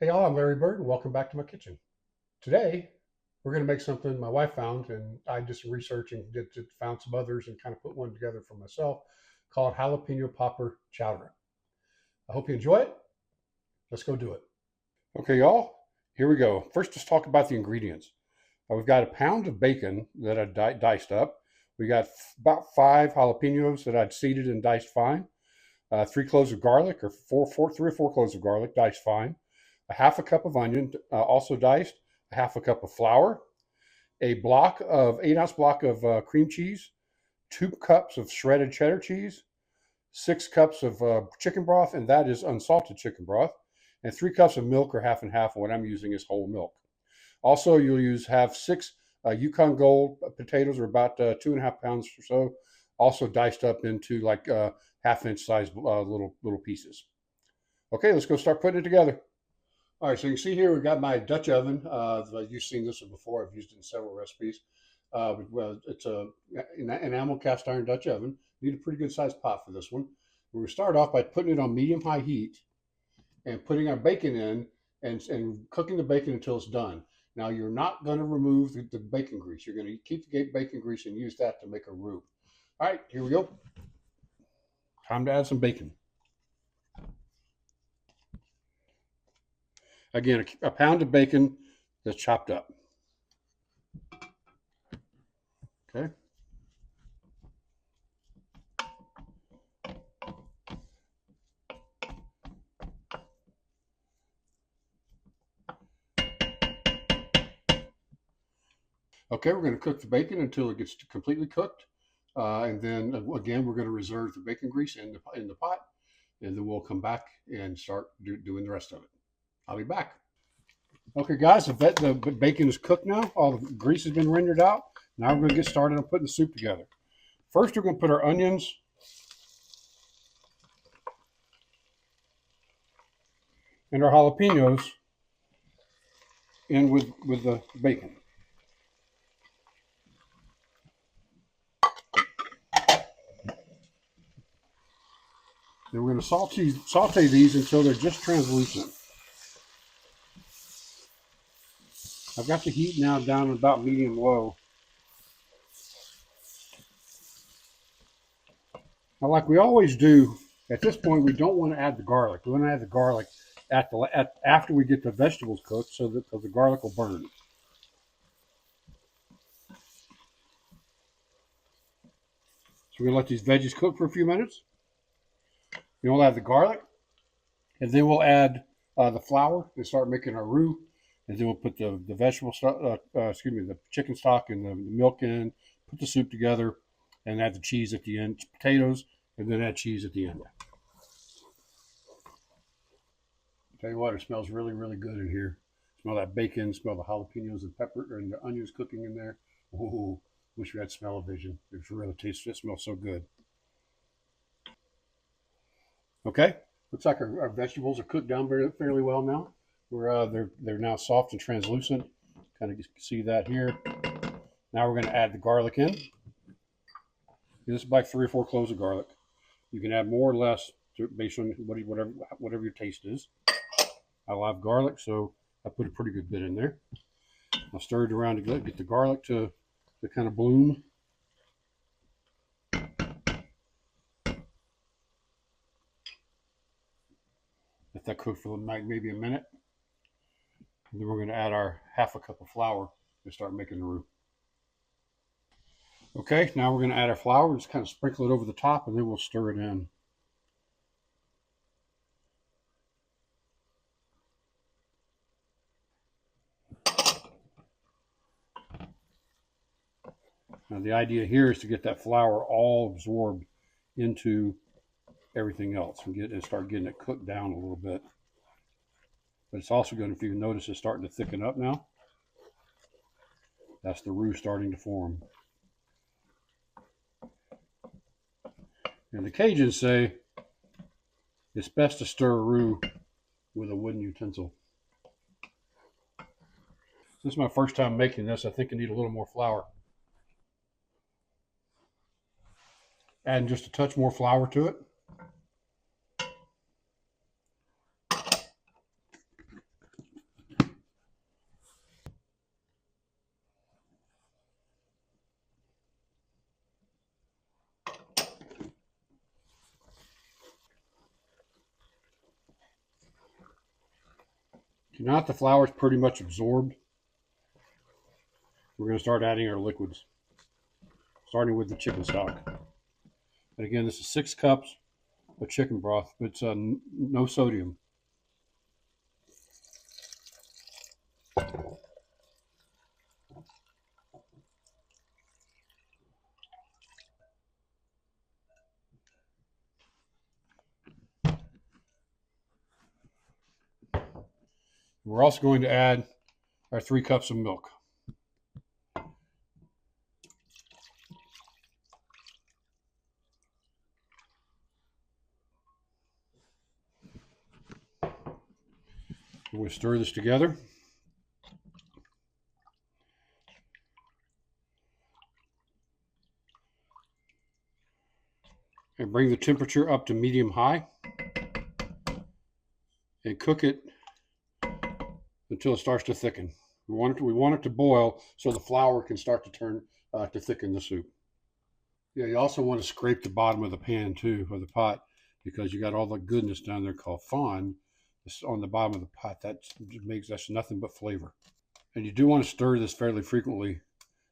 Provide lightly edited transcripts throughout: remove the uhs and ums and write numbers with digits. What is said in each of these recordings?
Hey y'all, I'm Larry Bird and welcome back to my kitchen. Today, we're going to make something my wife found and I did some research and found some others and kind of put one together for myself called jalapeno popper chowder. I hope you enjoy it. Let's go do it. Okay, y'all, here we go. First, let's talk about the ingredients. We've got a pound of bacon that I diced up. We got about 5 jalapenos that I'd seeded and diced fine. 3 cloves of garlic, or 3 or 4 cloves of garlic, diced fine. A half a cup of onion, also diced. A half a cup of flour. A 8-ounce block of cream cheese. 2 cups of shredded cheddar cheese. 6 cups of chicken broth, and that is unsalted chicken broth. And 3 cups of milk, or half and half. And what I'm using is whole milk. Also, you'll have 6 Yukon Gold potatoes, or about 2.5 pounds or so, also diced up into like half-inch size little pieces. Okay, let's go start putting it together. All right, so you can see here we've got my Dutch oven. You've seen this one before. I've used it in several recipes. Well, it's an enamel cast iron Dutch oven. You need a pretty good sized pot for this one. We're going to start off by putting it on medium-high heat and putting our bacon in and cooking the bacon until it's done. Now, you're not going to remove the bacon grease. You're going to keep the bacon grease and use that to make a roux. All right, here we go. Time to add some bacon. Again, a pound of bacon that's chopped up. Okay. Okay, we're going to cook the bacon until it gets completely cooked. And then again, we're going to reserve the bacon grease in the pot. And then we'll come back and start doing the rest of it. I'll be back. Okay, guys, the bacon is cooked now. All the grease has been rendered out. Now we're going to get started on putting the soup together. First, we're going to put our onions and our jalapenos in with the bacon. Then we're going to saute these until they're just translucent. I've got the heat now down about medium-low. Now, like we always do, at this point, we don't want to add the garlic. We want to add the garlic after we get the vegetables cooked, so that the garlic will burn. So we're going to let these veggies cook for a few minutes. Then we'll add the garlic, and then we'll add the flour and start making our roux. And then we'll put the vegetable stock, the chicken stock and the milk in, put the soup together, and add the cheese at the end, potatoes, and then add cheese at the end. Tell you what, it smells really, really good in here. Smell that bacon, smell the jalapenos and pepper and the onions cooking in there. Oh, wish we had smell-o-vision. It really tastes, it smells so good. Okay, looks like our vegetables are cooked down fairly well now. They're now soft and translucent. Kind of see that here. Now we're going to add the garlic in. This is like 3 or 4 cloves of garlic. You can add more or less based on whatever your taste is. I love garlic, so I put a pretty good bit in there. I'll stir it around to get the garlic to kind of bloom. Let that cook for maybe a minute. And then we're going to add our half a cup of flour and start making the roux. Okay, now we're going to add our flour and just kind of sprinkle it over the top, and then we'll stir it in. Now the idea here is to get that flour all absorbed into everything else and start getting it cooked down a little bit. But it's also going to, if you notice, it's starting to thicken up now. That's the roux starting to form. And the Cajuns say it's best to stir a roux with a wooden utensil. This is my first time making this. I think I need a little more flour. Adding just a touch more flour to it. Now that the flour is pretty much absorbed, we're going to start adding our liquids, starting with the chicken stock. And again, this is 6 cups of chicken broth. It's no sodium. We're also going to add our 3 cups of milk. We'll stir this together. And bring the temperature up to medium high. And cook it until it starts to thicken. We want it to boil so the flour can start to turn to thicken the soup. Yeah, you also want to scrape the bottom of the pan too, or the pot, because you got all the goodness down there called fond on the bottom of the pot. That's nothing but flavor. And you do want to stir this fairly frequently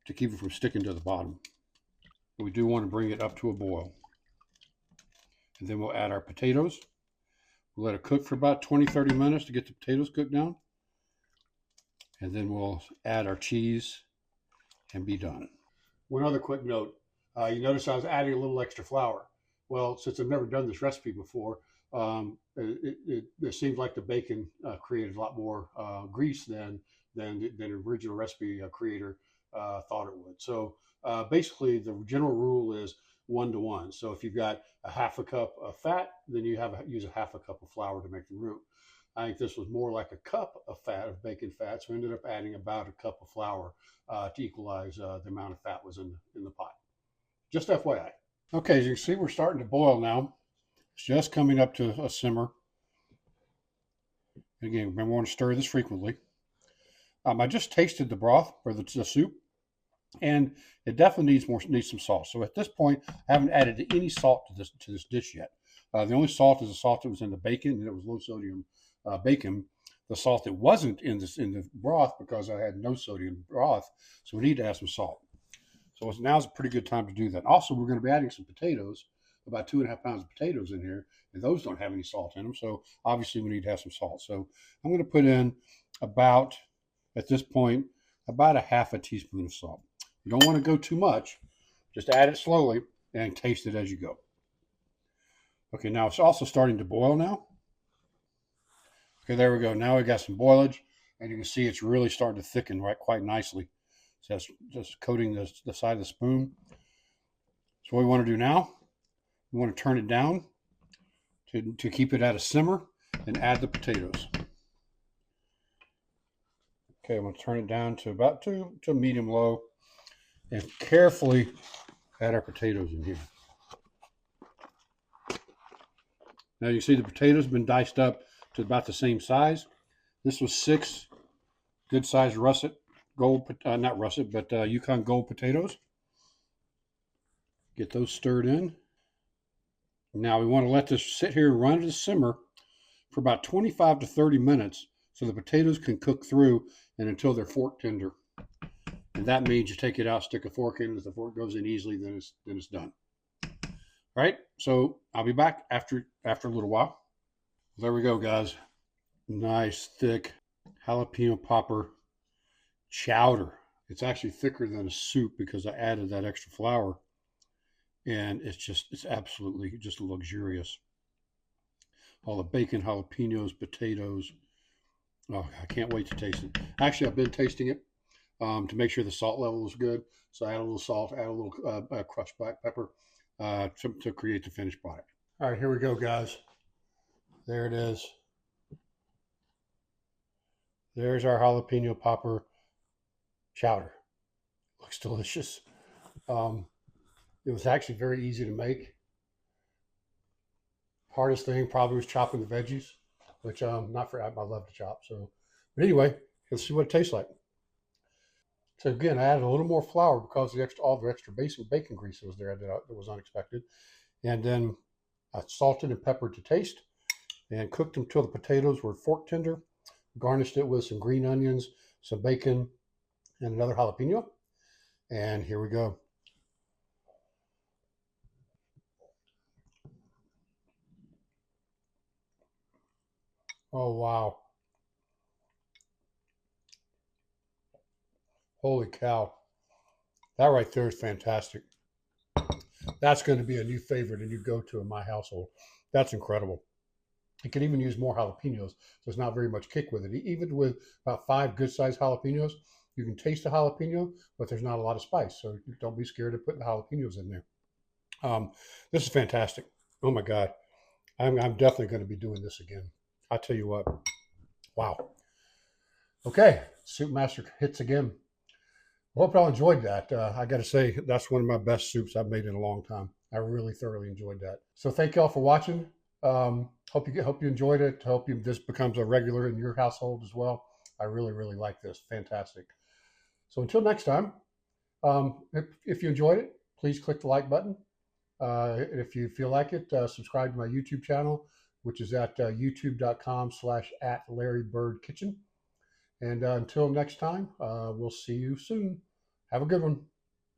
to keep it from sticking to the bottom. We do want to bring it up to a boil. And then we'll add our potatoes. We'll let it cook for about 20-30 minutes to get the potatoes cooked down. And then we'll add our cheese and be done. One other quick note. You notice I was adding a little extra flour. Well, since I've never done this recipe before, it seems like the bacon created a lot more grease than the original recipe creator thought it would. So basically, the general rule is 1-to-1. So if you've got a half a cup of fat, then you use a half a cup of flour to make the roux. I think this was more like a cup of fat, of bacon fat, so I ended up adding about a cup of flour to equalize the amount of fat was in the pot. Just FYI. Okay, as you can see, we're starting to boil now. It's just coming up to a simmer. Again, remember, we want to stir this frequently. I just tasted the broth or the soup, and it definitely needs some salt. So at this point, I haven't added any salt to this dish yet. The only salt is the salt that was in the bacon, and it was low sodium bacon. The salt that wasn't in the broth because I had no sodium broth, so we need to add some salt. So now's a pretty good time to do that. Also, we're going to be adding some potatoes, about 2.5 pounds of potatoes in here, and those don't have any salt in them. So obviously we need to have some salt. So I'm going to put in about, at this point, about a half a teaspoon of salt. You don't want to go too much. Just add it slowly and taste it as you go. Okay, now it's also starting to boil now. Okay, there we go. Now we got some boilage, and you can see it's really starting to thicken quite nicely. So that's just coating the side of the spoon. So what we want to do now, we want to turn it down to keep it at a simmer and add the potatoes. Okay, I'm going to turn it down to about to medium low and carefully add our potatoes in here. Now you see the potatoes have been diced up to about the same size. This was 6 good sized russet gold, not russet, but Yukon gold potatoes. Get those stirred in. Now we want to let this sit here and run at a simmer for about 25 to 30 minutes so the potatoes can cook through and until they're fork tender. And that means you take it out, stick a fork in. If the fork goes in easily, then it's done. All right, so I'll be back after a little while. There we go, guys. Nice, thick jalapeno popper chowder. It's actually thicker than a soup because I added that extra flour. And it's absolutely just luxurious. All the bacon, jalapenos, potatoes. Oh, I can't wait to taste it. Actually, I've been tasting it to make sure the salt level is good. So I add a little salt, add a little crushed black pepper to create the finished product. All right, here we go, guys. There it is. There's our jalapeno popper chowder. Looks delicious. It was actually very easy to make. Hardest thing probably was chopping the veggies, which I love to chop. So, but anyway, let's see what it tastes like. So again, I added a little more flour because all the extra bacon grease that was there that was unexpected, and then I salted and peppered to taste, and cooked them till the potatoes were fork tender. garnished it with some green onions, some bacon, and another jalapeno. And here we go. Oh, wow. Holy cow. That right there is fantastic. That's going to be a new favorite, a new go-to in my household. That's incredible. You can even use more jalapenos, so there's not very much kick with it. Even with about 5 good-sized jalapenos, you can taste the jalapeno, but there's not a lot of spice. So don't be scared of putting the jalapenos in there. This is fantastic. Oh my God. I'm definitely going to be doing this again. I'll tell you what. Wow. Okay. Soup Master hits again. Hope y'all enjoyed that. I got to say, that's one of my best soups I've made in a long time. I really thoroughly enjoyed that. So thank y'all for watching. Hope you enjoyed it. Hope this becomes a regular in your household as well. I really like this. Fantastic. So until next time, if you enjoyed it, please click the like button. If you feel like it, subscribe to my YouTube channel, which is at youtube.com/@LarryBirdKitchen. And until next time, we'll see you soon. Have a good one.